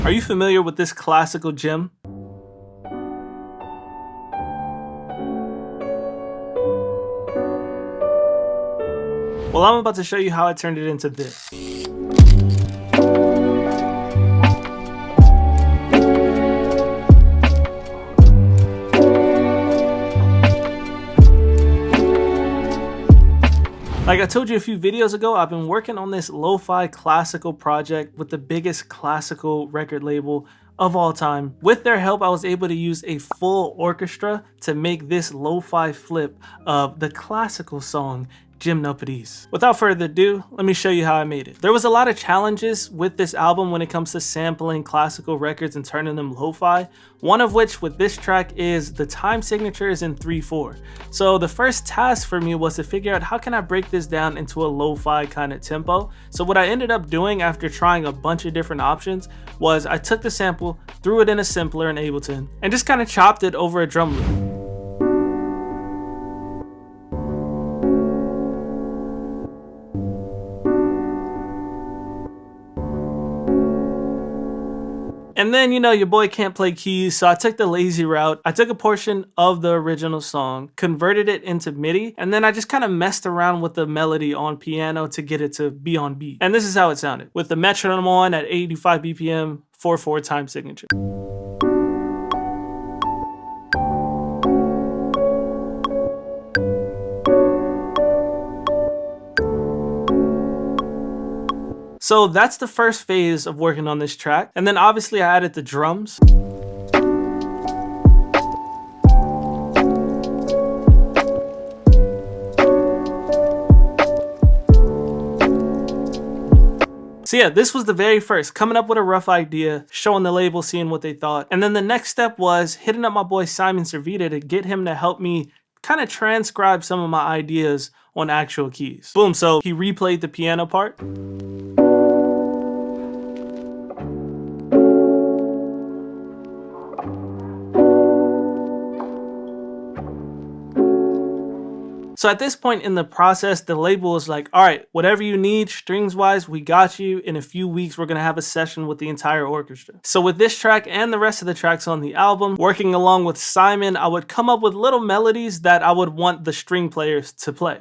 Are you familiar with this classical gem? Well, I'm about to show you how I turned it into this. Like I told you a few videos ago, I've been working on this lo-fi classical project with the biggest classical record label of all time. With their help, I was able to use a full orchestra to make this lo-fi flip of the classical song Gymnopedies. Without further ado, let me show you how I made it. There was a lot of challenges with this album when it comes to sampling classical records and turning them lo-fi. One of which with this track is the time signature is in 3/4. So the first task for me was to figure out how can I break this down into a lo-fi kind of tempo. So what I ended up doing after trying a bunch of different options was I took the sample, threw it in a sampler in Ableton, and just kind of chopped it over a drum loop. And then, you know, your boy can't play keys, so I took the lazy route. I took a portion of the original song, converted it into MIDI, and then I just kind of messed around with the melody on piano to get it to be on beat. And this is how it sounded, with the metronome on at 85 BPM, 4/4 time signature. So that's the first phase of working on this track. And then obviously I added the drums. So yeah, this was the very first, coming up with a rough idea, showing the label, seeing what they thought. And then the next step was hitting up my boy Simon Servita to get him to help me kind of transcribe some of my ideas on actual keys. Boom, so he replayed the piano part. So at this point in the process, the label was like, all right, whatever you need strings wise, we got you. In a few weeks, we're gonna have a session with the entire orchestra. So with this track and the rest of the tracks on the album, working along with Simon, I would come up with little melodies that I would want the string players to play.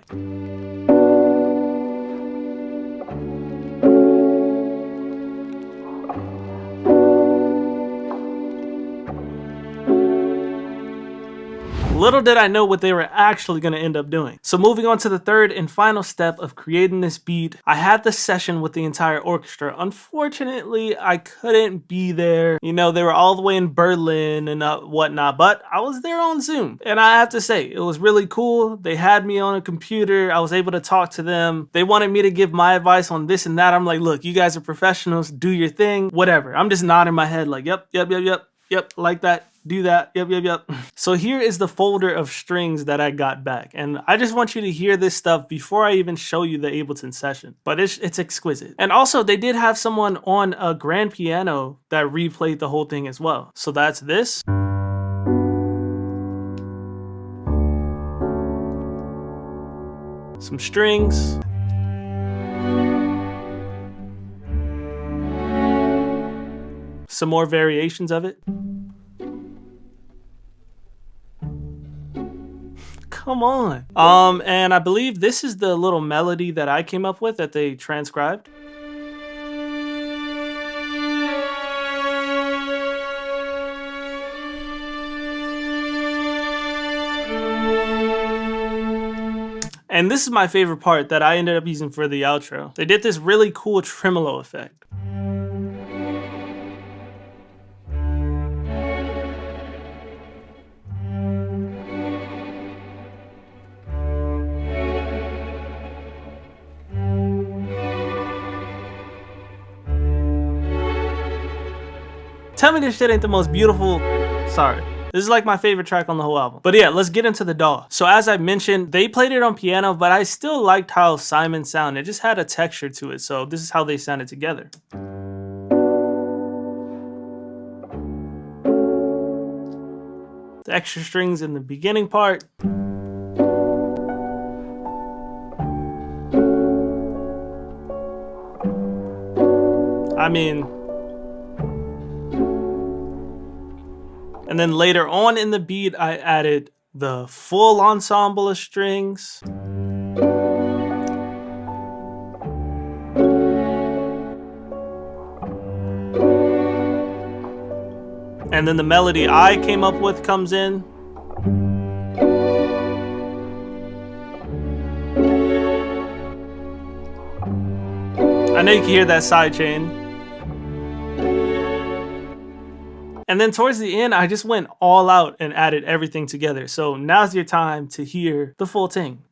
Little did I know what they were actually going to end up doing. So moving on to the third and final step of creating this beat, I had the session with the entire orchestra. Unfortunately, I couldn't be there. You know, they were all the way in Berlin and whatnot, but I was there on Zoom. And I have to say, it was really cool. They had me on a computer. I was able to talk to them. They wanted me to give my advice on this and that. I'm like, look, you guys are professionals. Do your thing, whatever. I'm just nodding my head like, yep, like that. Do that, yep. So here is the folder of strings that I got back. And I just want you to hear this stuff before I even show you the Ableton session. But it's exquisite. And also they did have someone on a grand piano that replayed the whole thing as well. So that's this. Some strings. Some more variations of it. Come on. And I believe this is the little melody that I came up with that they transcribed. And this is my favorite part that I ended up using for the outro. They did this really cool tremolo effect. Tell me this shit ain't the most beautiful. Sorry. This is like my favorite track on the whole album. But yeah, let's get into the DAW. So as I mentioned, they played it on piano, but I still liked how Simon sounded. It just had a texture to it. So this is how they sounded together. The extra strings in the beginning part. I mean, And then later on in the beat, I added the full ensemble of strings. And then the melody I came up with comes in. I know you can hear that side chain. And then towards the end, I just went all out and added everything together. So now's your time to hear the full thing.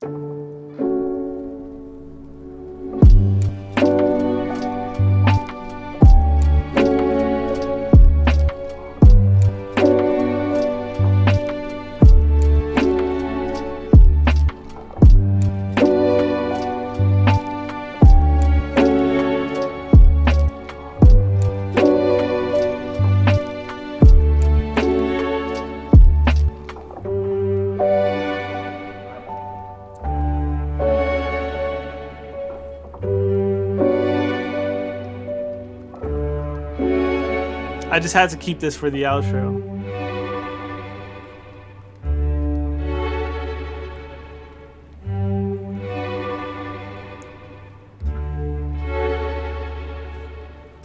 I just had to keep this for the outro.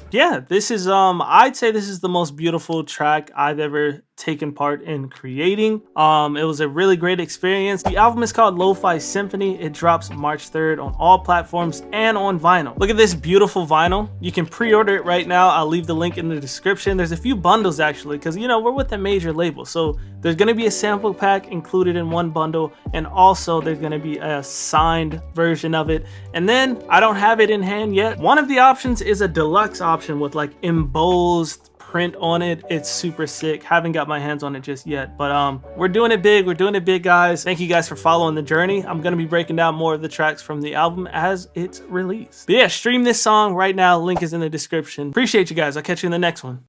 Yeah, this is I'd say this is the most beautiful track I've ever taken part in creating. It was a really great experience. The album is called Lo-Fi Symphony. It drops March 3rd on all platforms and on vinyl. Look at this beautiful vinyl. You can pre-order it right now. I'll leave the link in the description. There's a few bundles actually, because you know we're with a major label, so there's gonna be a sample pack included in one bundle, and also there's gonna be a signed version of it. And then I don't have it in hand yet. One of the options is a deluxe option with like embossed print on it. It's super sick. Haven't got my hands on it just yet, but we're doing it big, guys. Thank you guys for following the journey. I'm gonna be breaking down more of the tracks from the album as it's released. But yeah, stream this song right now. Link is in the description. Appreciate you guys. I'll catch you in the next one.